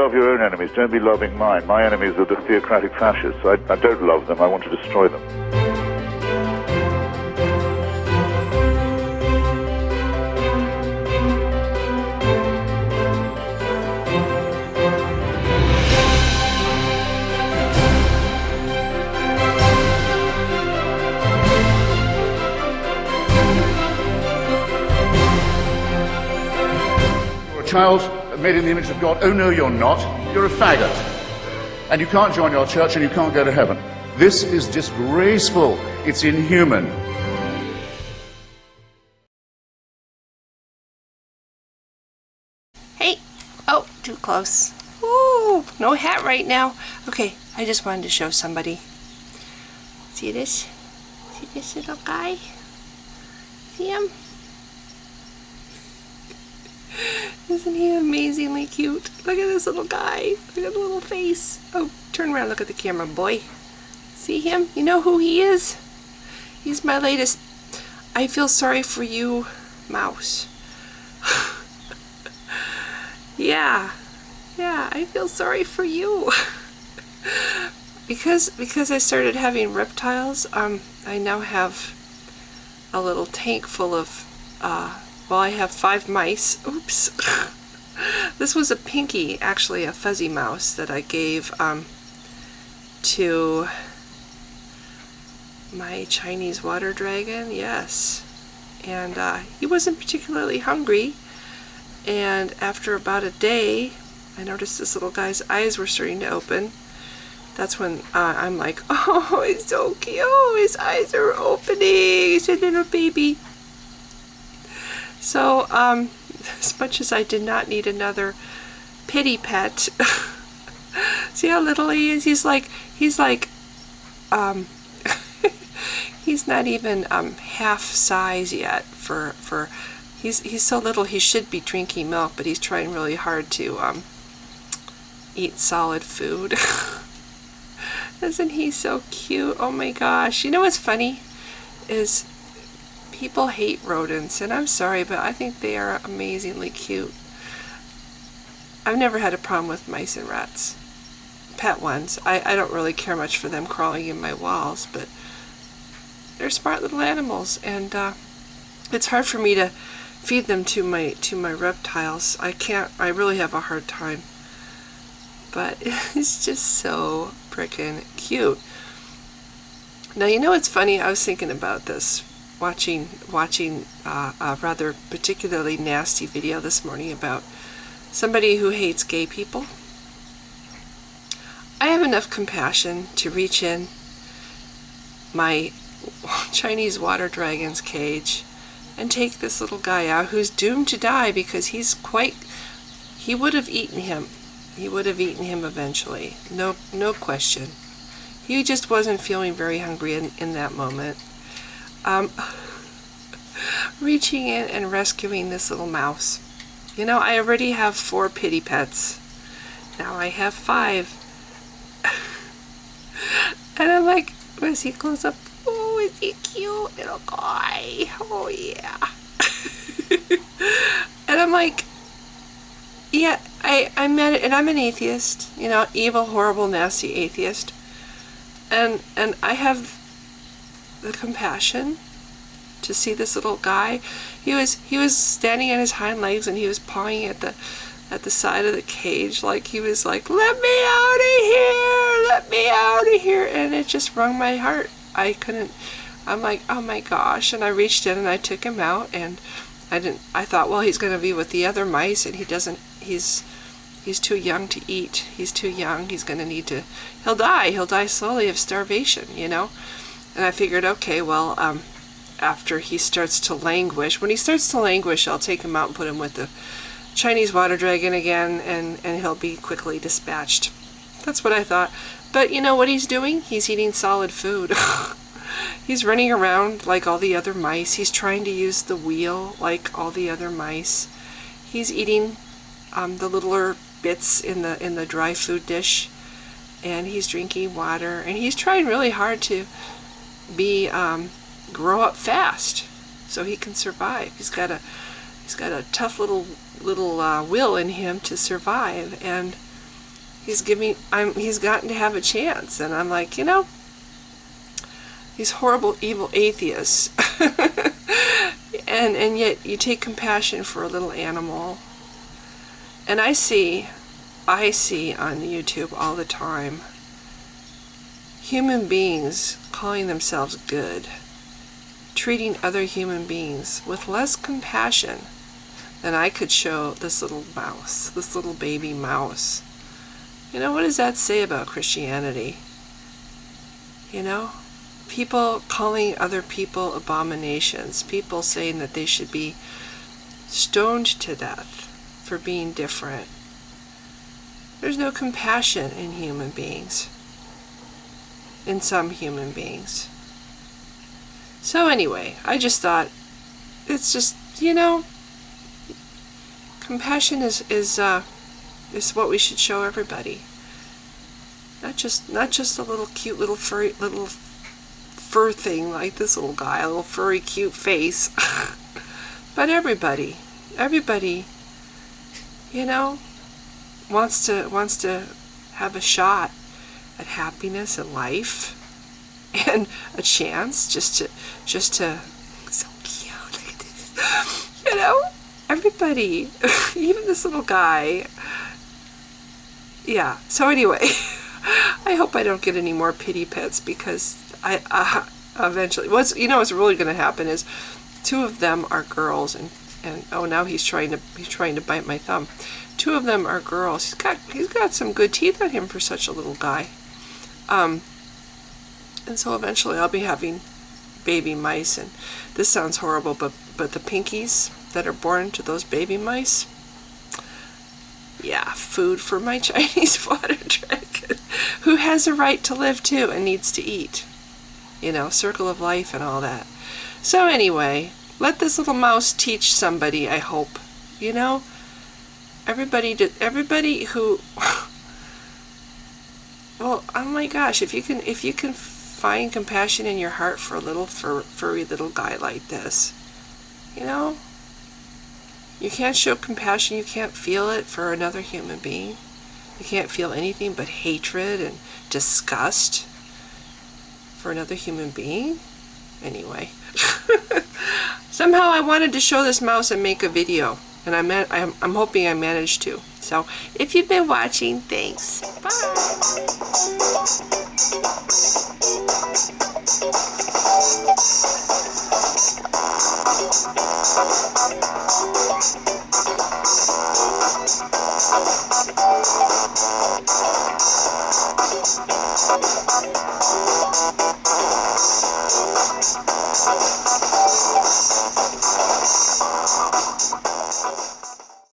love your own enemies, don't be loving mine. My enemies are the theocratic fascists. I don't love them, I want to destroy them. Child made in the image of God. Oh no, you're not. You're a faggot. And you can't join your church and you can't go to heaven. This is disgraceful. It's inhuman. Hey. Oh, too close. Ooh, no hat right now. Okay, I just wanted to show somebody. See this? See this little guy? See him? Isn't he amazingly cute? Look at this little guy. Look at the little face. Oh, turn around, look at the camera, boy. See him? You know who he is? He's my latest I feel sorry for you mouse. Yeah, I feel sorry for you. because I started having reptiles, I now have a little tank full of well, I have 5 mice. Oops. This was a pinky, actually a fuzzy mouse that I gave to my Chinese water dragon, yes. And he wasn't particularly hungry. And after about a day, I noticed this little guy's eyes were starting to open. That's when I'm like, oh, he's so cute. His eyes are opening. He's a little baby. So, as much as I did not need another pity pet, see how little he is? He's like, he's not even half size yet he's so little he should be drinking milk, but he's trying really hard to eat solid food. Isn't he so cute? Oh my gosh. You know what's funny is people hate rodents, and I'm sorry, but I think they are amazingly cute. I've never had a problem with mice and rats. Pet ones. I don't really care much for them crawling in my walls, but they're smart little animals, and it's hard for me to feed them to my reptiles. I really have a hard time. But it's just so frickin' cute. Now, you know what's funny? I was thinking about this watching a rather particularly nasty video this morning about somebody who hates gay people. I have enough compassion to reach in my Chinese water dragon's cage and take this little guy out who's doomed to die because he would have eaten him. He would have eaten him eventually. No question. He just wasn't feeling very hungry in that moment. Reaching in and rescuing this little mouse. You know, I already have 4 pity pets. Now I have 5. And I'm like, was he close up? Oh, is he cute little guy? Oh yeah. And I'm like, yeah, I met it, and I'm an atheist, you know, evil, horrible, nasty atheist. And I have the compassion to see this little guy. He was standing on his hind legs and he was pawing at the side of the cage, like he was like, let me out of here, let me out of here. And it just wrung my heart. I'm like, oh my gosh. And I reached in and I took him out, and I thought, well, he's going to be with the other mice, and he's too young to eat. He's too young. He's going to need to, he'll die slowly of starvation, you know. And I figured, okay, well, after he starts to languish, when he starts to languish, I'll take him out and put him with the Chinese water dragon again, and he'll be quickly dispatched. That's what I thought. But you know what he's doing? He's eating solid food. He's running around like all the other mice. He's trying to use the wheel like all the other mice. He's eating the littler bits in the dry food dish, and he's drinking water, and he's trying really hard to grow up fast so he can survive. He's got a tough little will in him to survive, and he's gotten to have a chance. And I'm like, these horrible, evil atheists. and yet you take compassion for a little animal. And I see on YouTube all the time human beings calling themselves good, treating other human beings with less compassion than I could show this little mouse, this little baby mouse. What does that say about Christianity? People calling other people abominations, people saying that they should be stoned to death for being different. There's no compassion in human beings, in some human beings. So anyway, I just thought, it's just, compassion is what we should show everybody. Not just a little cute little fur thing like this little guy, a little furry cute face, but everybody, wants to have a shot at happiness and life, and a chance just to so cute. Look at this. Everybody, even this little guy. Yeah. So anyway, I hope I don't get any more pity pits, because I eventually, what's really going to happen is 2 of them are girls, and oh, now he's trying to bite my thumb. 2 of them are girls. He's got some good teeth on him for such a little guy. And so eventually I'll be having baby mice, and this sounds horrible, but the pinkies that are born to those baby mice, yeah, food for my Chinese water dragon, who has a right to live too and needs to eat. Circle of life and all that. So anyway, let this little mouse teach somebody, I hope. Everybody who well, oh my gosh, if you can find compassion in your heart for a little furry little guy like this, you can't show compassion, you can't feel it for another human being. You can't feel anything but hatred and disgust for another human being. Anyway, somehow I wanted to show this mouse and make a video, and I'm hoping I managed to. So if you've been watching, thanks. Bye.